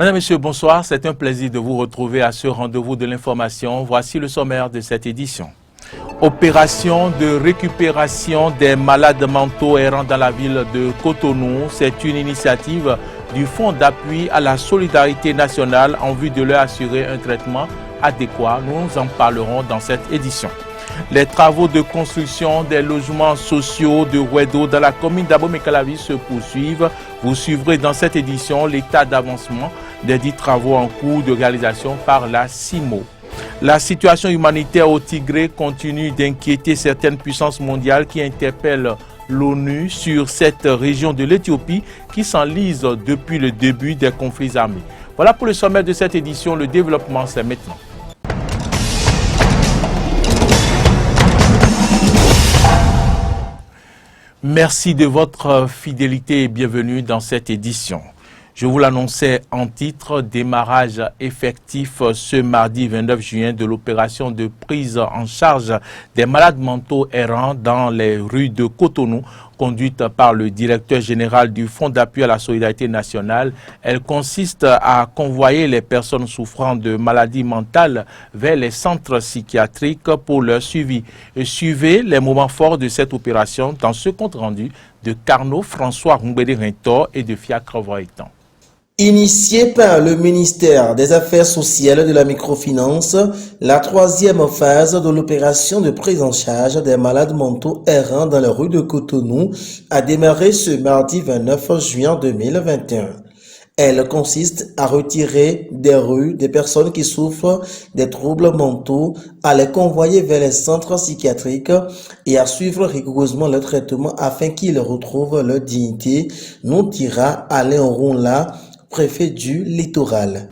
Mesdames, Messieurs, bonsoir. C'est un plaisir de vous retrouver à ce rendez-vous de l'information. Voici le sommaire de cette édition. Opération de récupération des malades mentaux errant dans la ville de Cotonou. C'est une initiative du Fonds d'appui à la solidarité nationale en vue de leur assurer un traitement adéquat. Nous en parlerons dans cette édition. Les travaux de construction des logements sociaux de Wedo dans la commune d'Abomey-Calavi se poursuivent. Vous suivrez dans cette édition l'état d'avancement des 10 travaux en cours de réalisation par la CIMO. La situation humanitaire au Tigré continue d'inquiéter certaines puissances mondiales qui interpellent l'ONU sur cette région de l'Éthiopie qui s'enlise depuis le début des conflits armés. Voilà pour le sommaire de cette édition. Le développement, c'est maintenant. Merci de votre fidélité et bienvenue dans cette édition. Je vous l'annonçais en titre, démarrage effectif ce mardi 29 juin de l'opération de prise en charge des malades mentaux errants dans les rues de Cotonou, conduite par le directeur général du Fonds d'appui à la solidarité nationale. Elle consiste à convoyer les personnes souffrant de maladies mentales vers les centres psychiatriques pour leur suivi. Et suivez les moments forts de cette opération dans ce compte rendu de Carnot François Roumbédé-Rintor et de Fiacre Voitan. Initiée par le ministère des Affaires sociales et de la microfinance, la troisième phase de l'opération de prise en charge des malades mentaux errants dans la rue de Cotonou a démarré ce mardi 29 juin 2021. Elle consiste à retirer des rues des personnes qui souffrent des troubles mentaux, à les convoyer vers les centres psychiatriques et à suivre rigoureusement le traitement afin qu'ils retrouvent leur dignité, nous dira Alain Ronla, préfet du littoral.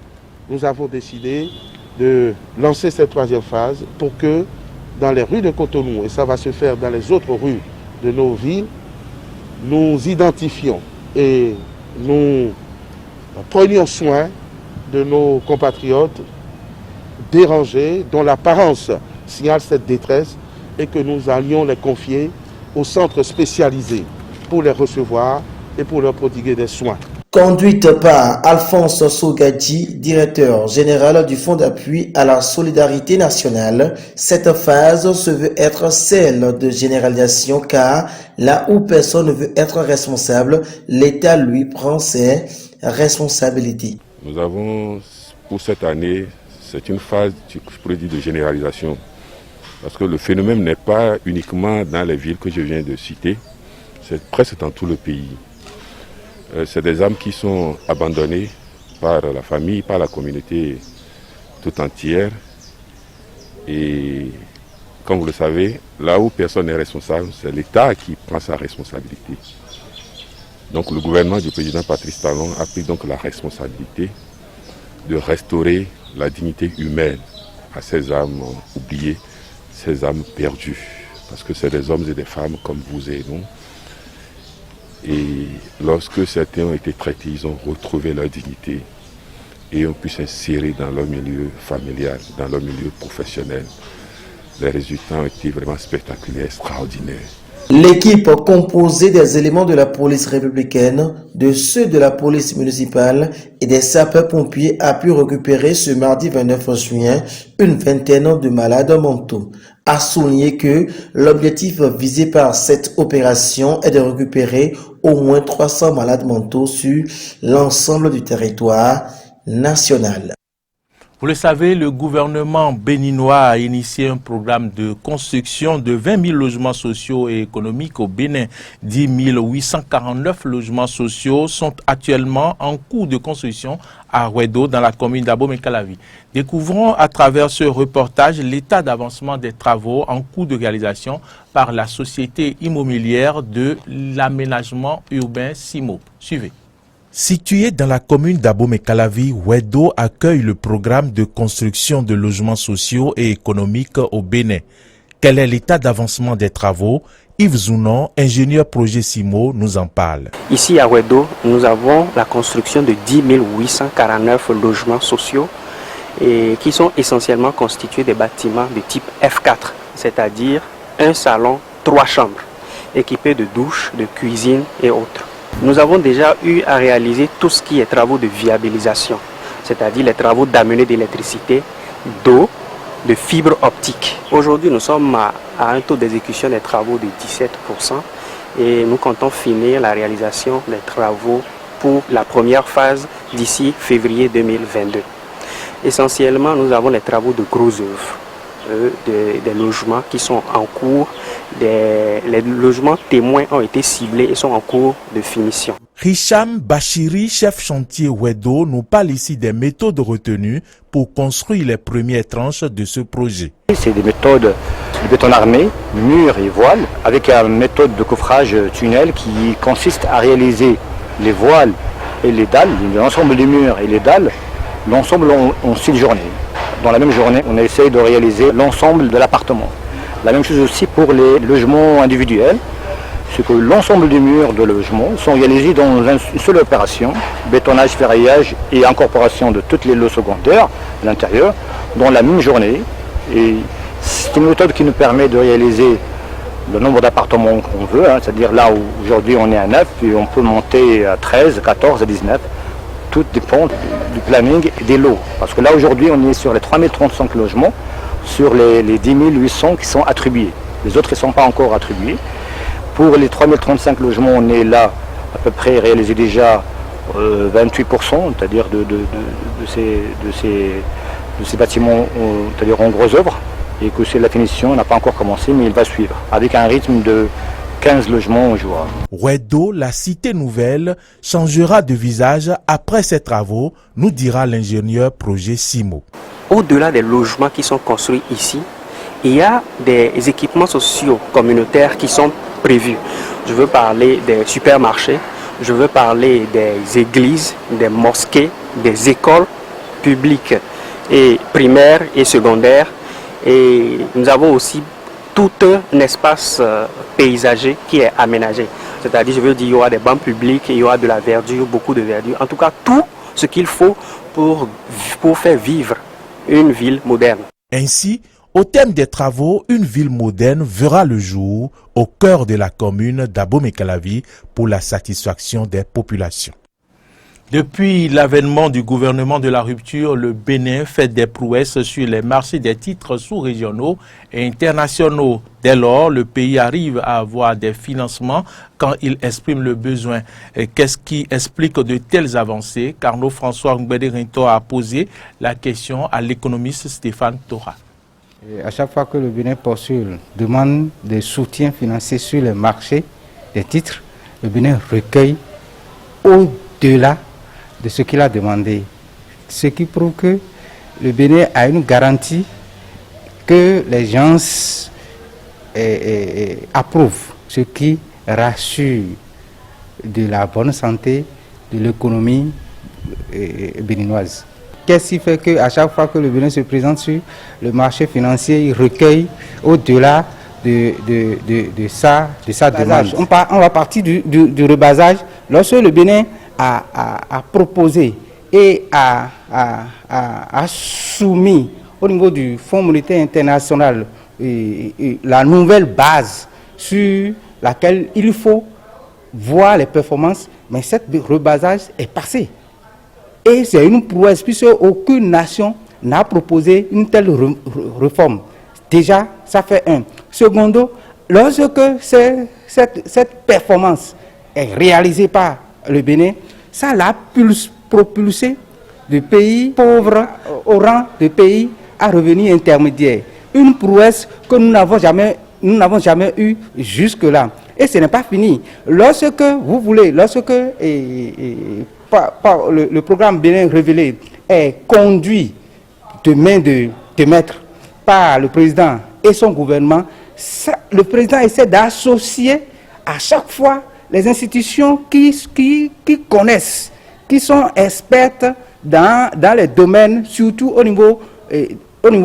Nous avons décidé de lancer cette troisième phase pour que dans les rues de Cotonou, et ça va se faire dans les autres rues de nos villes, nous identifions et nous prenions soin de nos compatriotes dérangés, dont l'apparence signale cette détresse, et que nous allions les confier aux centres spécialisés pour les recevoir et pour leur prodiguer des soins. Conduite par Alphonse Sogadji, directeur général du Fonds d'appui à la solidarité nationale, cette phase se veut être celle de généralisation car là où personne ne veut être responsable, l'État lui prend ses responsabilités. Nous avons pour cette année, c'est une phase, je pourrais dire, de généralisation parce que le phénomène n'est pas uniquement dans les villes que je viens de citer, c'est presque dans tout le pays. C'est des âmes qui sont abandonnées par la famille, par la communauté tout entière. Et comme vous le savez, là où personne n'est responsable, c'est l'État qui prend sa responsabilité. Donc le gouvernement du président Patrice Talon a pris donc la responsabilité de restaurer la dignité humaine à ces âmes oubliées, ces âmes perdues. Parce que c'est des hommes et des femmes comme vous et nous. Et lorsque certains ont été traités, ils ont retrouvé leur dignité et ont pu s'insérer dans leur milieu familial, dans leur milieu professionnel. Les résultats ont été vraiment spectaculaires, extraordinaires. L'équipe composée des éléments de la police républicaine, de ceux de la police municipale et des sapeurs-pompiers a pu récupérer ce mardi 29 juin une vingtaine de malades mentaux. A souligné que l'objectif visé par cette opération est de récupérer au moins 300 malades mentaux sur l'ensemble du territoire national. Vous le savez, le gouvernement béninois a initié un programme de construction de 20 000 logements sociaux et économiques au Bénin. 10 849 logements sociaux sont actuellement en cours de construction à Wedo, dans la commune d'Abomey-Calavi. Découvrons à travers ce reportage l'état d'avancement des travaux en cours de réalisation par la société immobilière de l'aménagement urbain CIMO. Suivez. Situé dans la commune d'Abomey-Calavi, Wedo accueille le programme de construction de logements sociaux et économiques au Bénin. Quel est l'état d'avancement des travaux? Yves Zounon, ingénieur projet CIMO, nous en parle. Ici à Wedo, nous avons la construction de 10 849 logements sociaux et qui sont essentiellement constitués des bâtiments de type F4, c'est-à-dire un salon, 3 chambres, équipés de douches, de cuisine et autres. Nous avons déjà eu à réaliser tout ce qui est travaux de viabilisation. c'est-à-dire les travaux d'amener d'électricité, d'eau, de fibres optiques. Aujourd'hui, nous sommes à un taux d'exécution des travaux de 17% et nous comptons finir la réalisation des travaux pour la première phase d'ici février 2022. Essentiellement, nous avons les travaux de gros œuvres, des logements qui sont en cours, les logements témoins ont été ciblés et sont en cours de finition. Hicham Bachiri, chef chantier Wedo, nous parle ici des méthodes retenues pour construire les premières tranches de ce projet. C'est des méthodes de béton armé, murs et voiles, avec une méthode de coffrage tunnel qui consiste à réaliser les voiles et les dalles, l'ensemble des murs et les dalles, l'ensemble en 6 journées. Dans la même journée, on essaye de réaliser l'ensemble de l'appartement. La même chose aussi pour les logements individuels, c'est que l'ensemble des murs de logement sont réalisés dans une seule opération, bétonnage, ferraillage et incorporation de toutes les lots secondaires à l'intérieur dans la même journée. Et c'est une méthode qui nous permet de réaliser le nombre d'appartements qu'on veut, c'est-à-dire là où aujourd'hui on est à 9, puis on peut monter à 13, 14, à 19. Tout dépend du planning et des lots. Parce que là aujourd'hui on est sur les 3035 logements, sur les 10 800 qui sont attribués. Les autres ne sont pas encore attribués. Pour les 3035 logements, on est là à peu près réalisé déjà 28%, c'est-à-dire de ces bâtiments, c'est-à-dire en gros œuvre, et que c'est la finition n'a pas encore commencé, mais il va suivre, avec un rythme de 15 logements au jour. Wedo, la cité nouvelle, changera de visage après ces travaux, nous dira l'ingénieur projet Simo. Au-delà des logements qui sont construits ici, il y a des équipements sociaux communautaires qui sont prévus. Je veux parler des supermarchés, je veux parler des églises, des mosquées, des écoles publiques et primaires et secondaires. Et nous avons aussi tout un espace paysager qui est aménagé. C'est-à-dire, je veux dire, il y aura des bancs publics, il y aura de la verdure, beaucoup de verdure. En tout cas, tout ce qu'il faut pour faire vivre une ville moderne. Ainsi, au terme des travaux, une ville moderne verra le jour au cœur de la commune d'Abomey-Calavi pour la satisfaction des populations. Depuis l'avènement du gouvernement de la rupture, le Bénin fait des prouesses sur les marchés des titres sous-régionaux et internationaux. Dès lors, le pays arrive à avoir des financements quand il exprime le besoin. Qu'est-ce qui explique de telles avancées? Carnot François Ngbede-Rinto a posé la question à l'économiste Stéphane Tora. Et à chaque fois que le Bénin postule, demande des soutiens financiers sur les marchés des titres, le Bénin recueille au-delà de ce qu'il a demandé. Ce qui prouve que le Bénin a une garantie que les gens approuvent, ce qui rassure de la bonne santé de l'économie béninoise. Qu'est-ce qui fait qu'à chaque fois que le Bénin se présente sur le marché financier, il recueille au-delà de sa demande. On va partir du rebasage. Lorsque le Bénin a proposé et a soumis au niveau du Fonds monétaire international la nouvelle base sur laquelle il faut voir les performances, mais cette rebasage est passé. Et c'est une prouesse puisque aucune nation n'a proposé une telle réforme. Déjà, ça fait un. Secondo, lorsque cette performance est réalisée par le Bénin, ça l'a propulsé de pays pauvres au rang de pays à revenus intermédiaires. Une prouesse que nous n'avons jamais eu jusque-là. Et ce n'est pas fini. Lorsque vous voulez, le programme Bénin Révélé est conduit de main de maître par le président et son gouvernement, le président essaie d'associer à chaque fois les institutions qui connaissent, qui sont expertes dans les domaines, surtout au niveau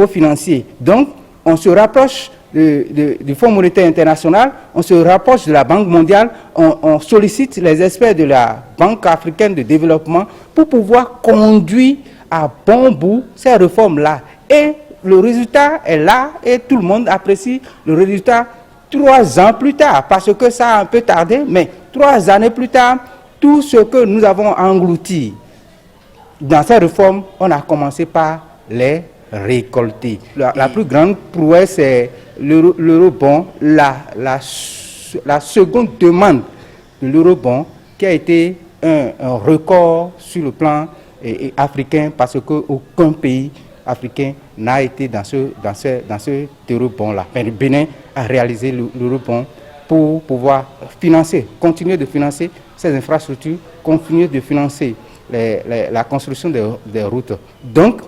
financier. Donc, on se rapproche du Fonds monétaire international, on se rapproche de la Banque mondiale, on sollicite les experts de la Banque africaine de développement pour pouvoir conduire à bon bout ces réformes-là. Et le résultat est là et tout le monde apprécie le résultat 3 ans plus tard, parce que ça a un peu tardé, mais 3 années plus tard, tout ce que nous avons englouti, dans ces réformes, on a commencé par les récolter. La plus grande prouesse, c'est l'eurobond, la seconde demande de l'eurobond qui a été un record sur le plan africain parce qu'aucun pays africain n'a été dans ce eurobond-là. Le Bénin a réalisé l'eurobond pour pouvoir continuer de financer ces infrastructures, continuer de financer la construction des routes. Donc,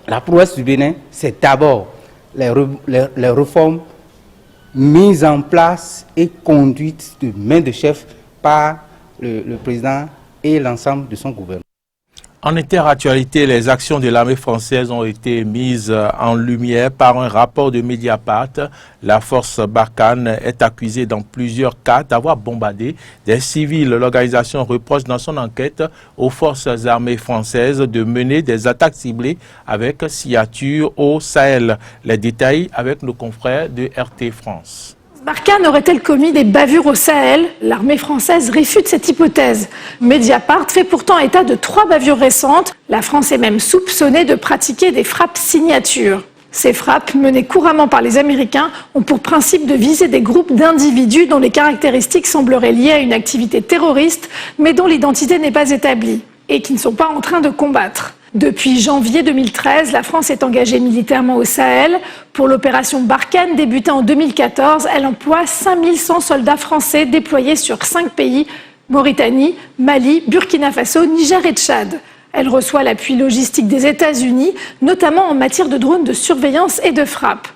la prouesse du Bénin, c'est d'abord les réformes mises en place et conduites de main de chef par le président et l'ensemble de son gouvernement. En interactualité, les actions de l'armée française ont été mises en lumière par un rapport de Mediapart. La force Barkhane est accusée dans plusieurs cas d'avoir bombardé des civils. L'organisation reproche dans son enquête aux forces armées françaises de mener des attaques ciblées avec signature au Sahel. Les détails avec nos confrères de RT France. Barkhane aurait-elle commis des bavures au Sahel? L'armée française réfute cette hypothèse. Mediapart fait pourtant état de 3 bavures récentes. La France est même soupçonnée de pratiquer des frappes signatures. Ces frappes, menées couramment par les Américains, ont pour principe de viser des groupes d'individus dont les caractéristiques sembleraient liées à une activité terroriste, mais dont l'identité n'est pas établie, et qui ne sont pas en train de combattre. Depuis janvier 2013, la France est engagée militairement au Sahel. Pour l'opération Barkhane, débutée en 2014, elle emploie 5100 soldats français déployés sur 5 pays, Mauritanie, Mali, Burkina Faso, Niger et Tchad. Elle reçoit l'appui logistique des États-Unis, notamment en matière de drones de surveillance et de frappe.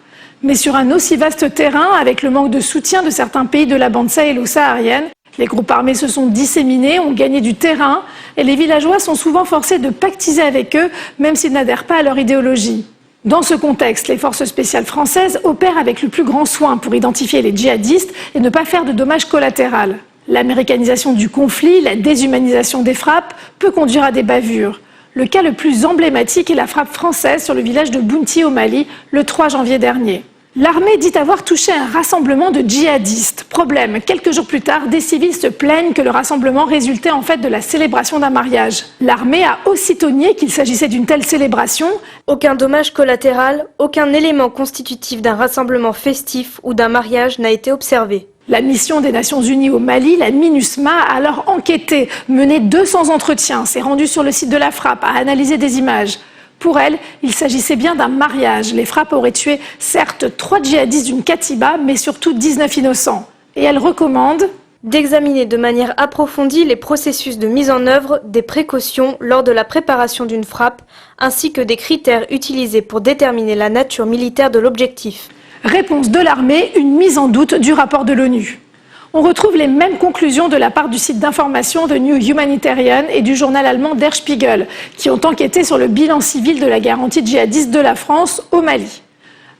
Mais sur un aussi vaste terrain, avec le manque de soutien de certains pays de la bande sahélo-saharienne, les groupes armés se sont disséminés, ont gagné du terrain et les villageois sont souvent forcés de pactiser avec eux, même s'ils n'adhèrent pas à leur idéologie. Dans ce contexte, les forces spéciales françaises opèrent avec le plus grand soin pour identifier les djihadistes et ne pas faire de dommages collatéraux. L'américanisation du conflit, la déshumanisation des frappes peut conduire à des bavures. Le cas le plus emblématique est la frappe française sur le village de Bounti au Mali le 3 janvier dernier. L'armée dit avoir touché un rassemblement de djihadistes. Problème, quelques jours plus tard, des civils se plaignent que le rassemblement résultait en fait de la célébration d'un mariage. L'armée a aussitôt nié qu'il s'agissait d'une telle célébration. Aucun dommage collatéral, aucun élément constitutif d'un rassemblement festif ou d'un mariage n'a été observé. La mission des Nations Unies au Mali, la MINUSMA, a alors enquêté, mené 200 entretiens, s'est rendue sur le site de la frappe, a analysé des images. Pour elle, il s'agissait bien d'un mariage. Les frappes auraient tué, certes, 3 djihadistes d'une katiba, mais surtout 19 innocents. Et elle recommande d'examiner de manière approfondie les processus de mise en œuvre des précautions lors de la préparation d'une frappe, ainsi que des critères utilisés pour déterminer la nature militaire de l'objectif. Réponse de l'armée, une mise en doute du rapport de l'ONU. On retrouve les mêmes conclusions de la part du site d'information de New Humanitarian et du journal allemand Der Spiegel, qui ont enquêté sur le bilan civil de la guerre anti-djihadiste de la France au Mali.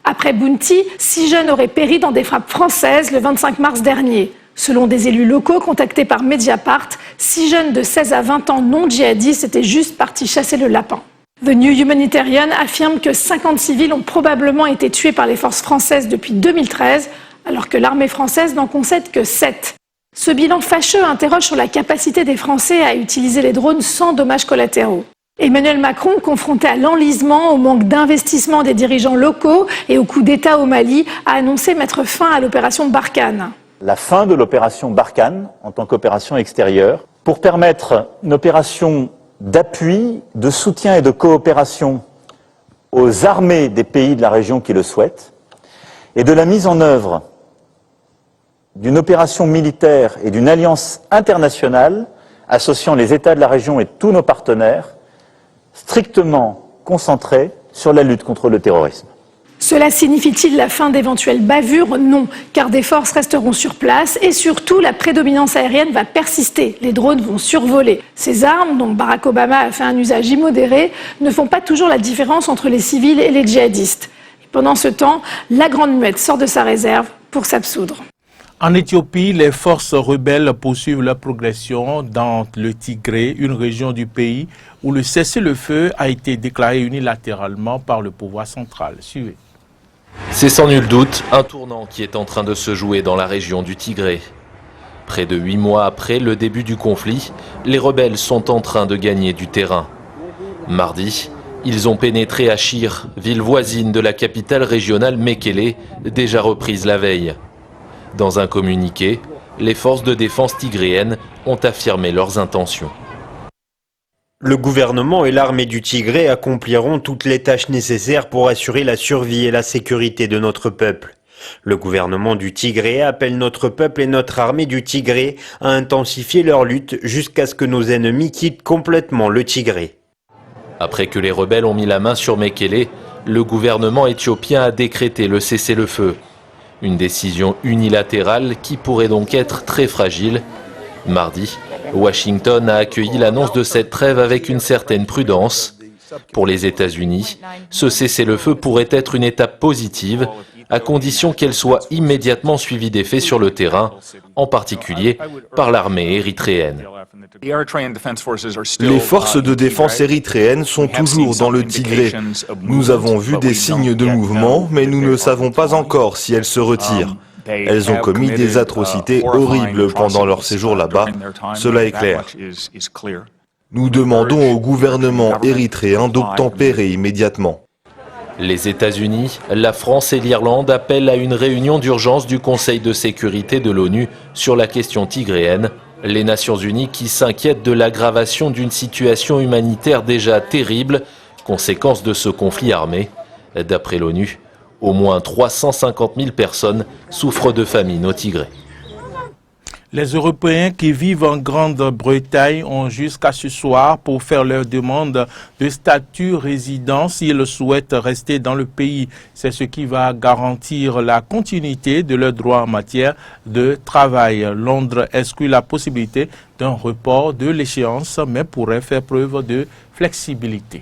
Après Bounti, 6 jeunes auraient péri dans des frappes françaises le 25 mars dernier. Selon des élus locaux contactés par Mediapart, 6 jeunes de 16 à 20 ans non djihadistes étaient juste partis chasser le lapin. The New Humanitarian affirme que 50 civils ont probablement été tués par les forces françaises depuis 2013, alors que l'armée française n'en concède que 7. Ce bilan fâcheux interroge sur la capacité des Français à utiliser les drones sans dommages collatéraux. Emmanuel Macron, confronté à l'enlisement, au manque d'investissement des dirigeants locaux et au coup d'État au Mali, a annoncé mettre fin à l'opération Barkhane. La fin de l'opération Barkhane en tant qu'opération extérieure pour permettre une opération d'appui, de soutien et de coopération aux armées des pays de la région qui le souhaitent et de la mise en œuvre d'une opération militaire et d'une alliance internationale associant les États de la région et tous nos partenaires strictement concentrés sur la lutte contre le terrorisme. Cela signifie-t-il la fin d'éventuelles bavures? Non, car des forces resteront sur place et surtout la prédominance aérienne va persister. Les drones vont survoler. Ces armes, dont Barack Obama a fait un usage immodéré, ne font pas toujours la différence entre les civils et les djihadistes. Et pendant ce temps, la Grande Muette sort de sa réserve pour s'absoudre. En Éthiopie, les forces rebelles poursuivent leur progression dans le Tigré, une région du pays où le cessez-le-feu a été déclaré unilatéralement par le pouvoir central. Suivez. C'est sans nul doute un tournant qui est en train de se jouer dans la région du Tigré. Près de 8 mois après le début du conflit, les rebelles sont en train de gagner du terrain. Mardi, ils ont pénétré à Chir, ville voisine de la capitale régionale Mekele, déjà reprise la veille. Dans un communiqué, les forces de défense tigréennes ont affirmé leurs intentions. Le gouvernement et l'armée du Tigré accompliront toutes les tâches nécessaires pour assurer la survie et la sécurité de notre peuple. Le gouvernement du Tigré appelle notre peuple et notre armée du Tigré à intensifier leur lutte jusqu'à ce que nos ennemis quittent complètement le Tigré. Après que les rebelles ont mis la main sur Mekele, le gouvernement éthiopien a décrété le cessez-le-feu. Une décision unilatérale qui pourrait donc être très fragile. Mardi, Washington a accueilli l'annonce de cette trêve avec une certaine prudence. Pour les États-Unis, ce cessez-le-feu pourrait être une étape positive, à condition qu'elle soit immédiatement suivie d'effets sur le terrain, en particulier par l'armée érythréenne. Les forces de défense érythréennes sont toujours dans le Tigré. Nous avons vu des signes de mouvement, mais nous ne savons pas encore si elles se retirent. Elles ont commis des atrocités horribles pendant leur séjour là-bas, cela est clair. Nous demandons au gouvernement érythréen d'obtempérer immédiatement. Les États-Unis, la France et l'Irlande appellent à une réunion d'urgence du Conseil de sécurité de l'ONU sur la question tigréenne. Les Nations Unies qui s'inquiètent de l'aggravation d'une situation humanitaire déjà terrible, conséquence de ce conflit armé. D'après l'ONU, au moins 350 000 personnes souffrent de famine au Tigré. Les Européens qui vivent en Grande-Bretagne ont jusqu'à ce soir pour faire leur demande de statut résident s'ils souhaitent rester dans le pays. C'est ce qui va garantir la continuité de leurs droits en matière de travail. Londres exclut la possibilité d'un report de l'échéance, mais pourrait faire preuve de flexibilité.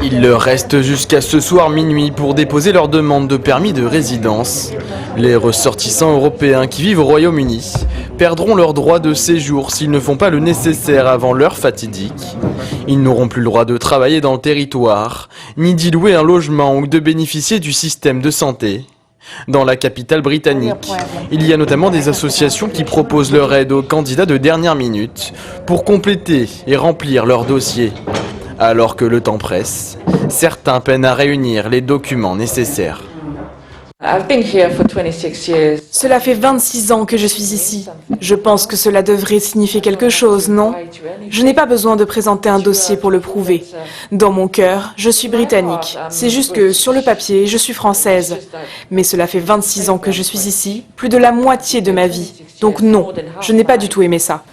Il leur reste jusqu'à ce soir minuit pour déposer leur demande de permis de résidence. Les ressortissants européens qui vivent au Royaume-Uni perdront leur droit de séjour s'ils ne font pas le nécessaire avant l'heure fatidique. Ils n'auront plus le droit de travailler dans le territoire, ni d'y louer un logement ou de bénéficier du système de santé. Dans la capitale britannique, il y a notamment des associations qui proposent leur aide aux candidats de dernière minute pour compléter et remplir leur dossier. Alors que le temps presse, certains peinent à réunir les documents nécessaires. Cela fait 26 ans que je suis ici. Je pense que cela devrait signifier quelque chose, non? Je n'ai pas besoin de présenter un dossier pour le prouver. Dans mon cœur, je suis britannique. C'est juste que, sur le papier, je suis française. Mais cela fait 26 ans que je suis ici, plus de la moitié de ma vie. Donc non, je n'ai pas du tout aimé ça.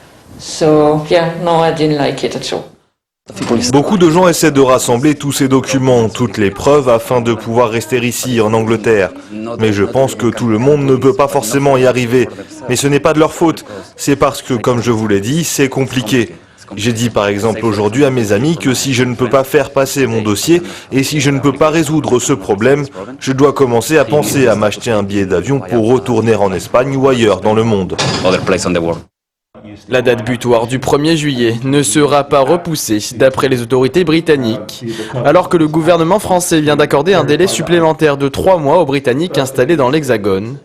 Beaucoup de gens essaient de rassembler tous ces documents, toutes les preuves afin de pouvoir rester ici, en Angleterre. Mais je pense que tout le monde ne peut pas forcément y arriver. Mais ce n'est pas de leur faute. C'est parce que, comme je vous l'ai dit, c'est compliqué. J'ai dit par exemple aujourd'hui à mes amis que si je ne peux pas faire passer mon dossier et si je ne peux pas résoudre ce problème, je dois commencer à penser à m'acheter un billet d'avion pour retourner en Espagne ou ailleurs dans le monde. La date butoir du 1er juillet ne sera pas repoussée d'après les autorités britanniques, alors que le gouvernement français vient d'accorder un délai supplémentaire de 3 mois aux Britanniques installés dans l'Hexagone.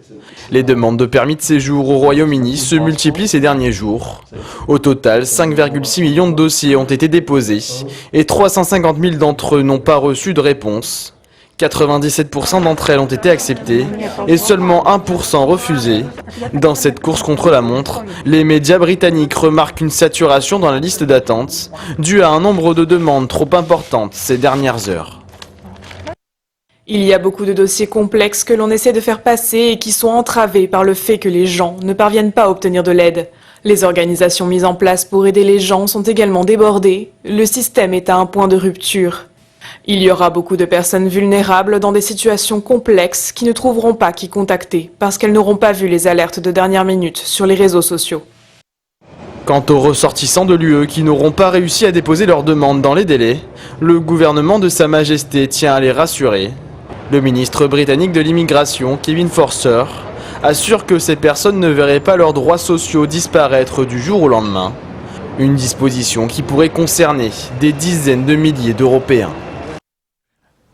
Les demandes de permis de séjour au Royaume-Uni se multiplient ces derniers jours. Au total, 5,6 millions de dossiers ont été déposés et 350 000 d'entre eux n'ont pas reçu de réponse. 97% d'entre elles ont été acceptées et seulement 1% refusées. Dans cette course contre la montre, les médias britanniques remarquent une saturation dans la liste d'attente due à un nombre de demandes trop importantes ces dernières heures. Il y a beaucoup de dossiers complexes que l'on essaie de faire passer et qui sont entravés par le fait que les gens ne parviennent pas à obtenir de l'aide. Les organisations mises en place pour aider les gens sont également débordées. Le système est à un point de rupture. Il y aura beaucoup de personnes vulnérables dans des situations complexes qui ne trouveront pas qui contacter parce qu'elles n'auront pas vu les alertes de dernière minute sur les réseaux sociaux. Quant aux ressortissants de l'UE qui n'auront pas réussi à déposer leurs demandes dans les délais, le gouvernement de Sa Majesté tient à les rassurer. Le ministre britannique de l'immigration, Kevin Forster, assure que ces personnes ne verraient pas leurs droits sociaux disparaître du jour au lendemain. Une disposition qui pourrait concerner des dizaines de milliers d'Européens.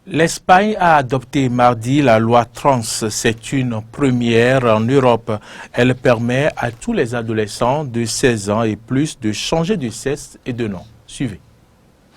L'Espagne a adopté mardi la loi trans. C'est une première en Europe. Elle permet à tous les adolescents de 16 ans et plus de changer de sexe et de nom. Suivez.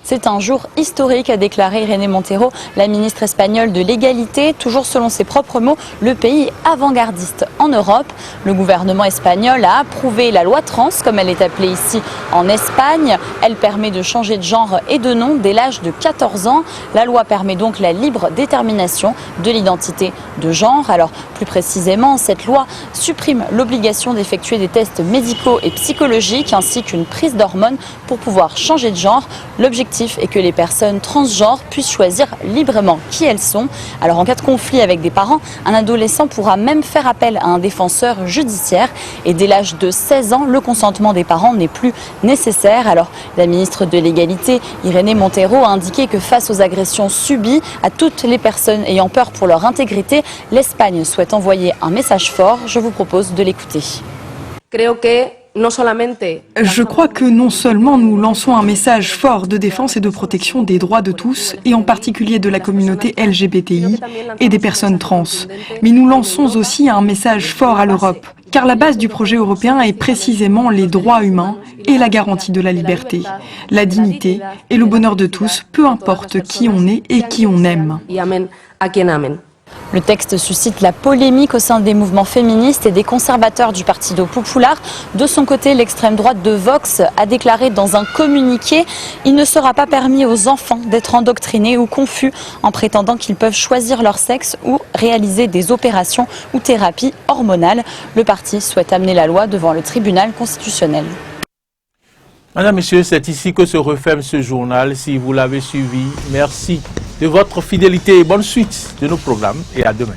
C'est un jour historique, a déclaré Irene Montero, la ministre espagnole de l'égalité. Toujours selon ses propres mots, le pays avant-gardiste en Europe. Le gouvernement espagnol a approuvé la loi trans, comme elle est appelée ici en Espagne. Elle permet de changer de genre et de nom dès l'âge de 14 ans. La loi permet donc la libre détermination de l'identité de genre. Alors plus précisément, cette loi supprime l'obligation d'effectuer des tests médicaux et psychologiques ainsi qu'une prise d'hormones pour pouvoir changer de genre. L'objectif est que les personnes transgenres puissent choisir librement qui elles sont. Alors en cas de conflit avec des parents, un adolescent pourra même faire appel à un défenseur judiciaire et dès l'âge de 16 ans, le consentement des parents n'est plus nécessaire. Alors la ministre de l'égalité, Irene Montero, a indiqué que face aux agressions subies à toutes les personnes ayant peur pour leur intégrité, l'Espagne souhaite envoyer un message fort. Je vous propose de l'écouter. Je crois que non seulement nous lançons un message fort de défense et de protection des droits de tous, et en particulier de la communauté LGBTI et des personnes trans, mais nous lançons aussi un message fort à l'Europe, car la base du projet européen est précisément les droits humains et la garantie de la liberté, la dignité et le bonheur de tous, peu importe qui on est et qui on aime. Le texte suscite la polémique au sein des mouvements féministes et des conservateurs du Partido Popular. De son côté, l'extrême droite de Vox a déclaré dans un communiqué « Il ne sera pas permis aux enfants d'être endoctrinés ou confus en prétendant qu'ils peuvent choisir leur sexe ou réaliser des opérations ou thérapies hormonales ». Le parti souhaite amener la loi devant le tribunal constitutionnel. Madame, Messieurs, c'est ici que se referme ce journal. Si vous l'avez suivi, merci de votre fidélité et bonne suite de nos programmes et à demain.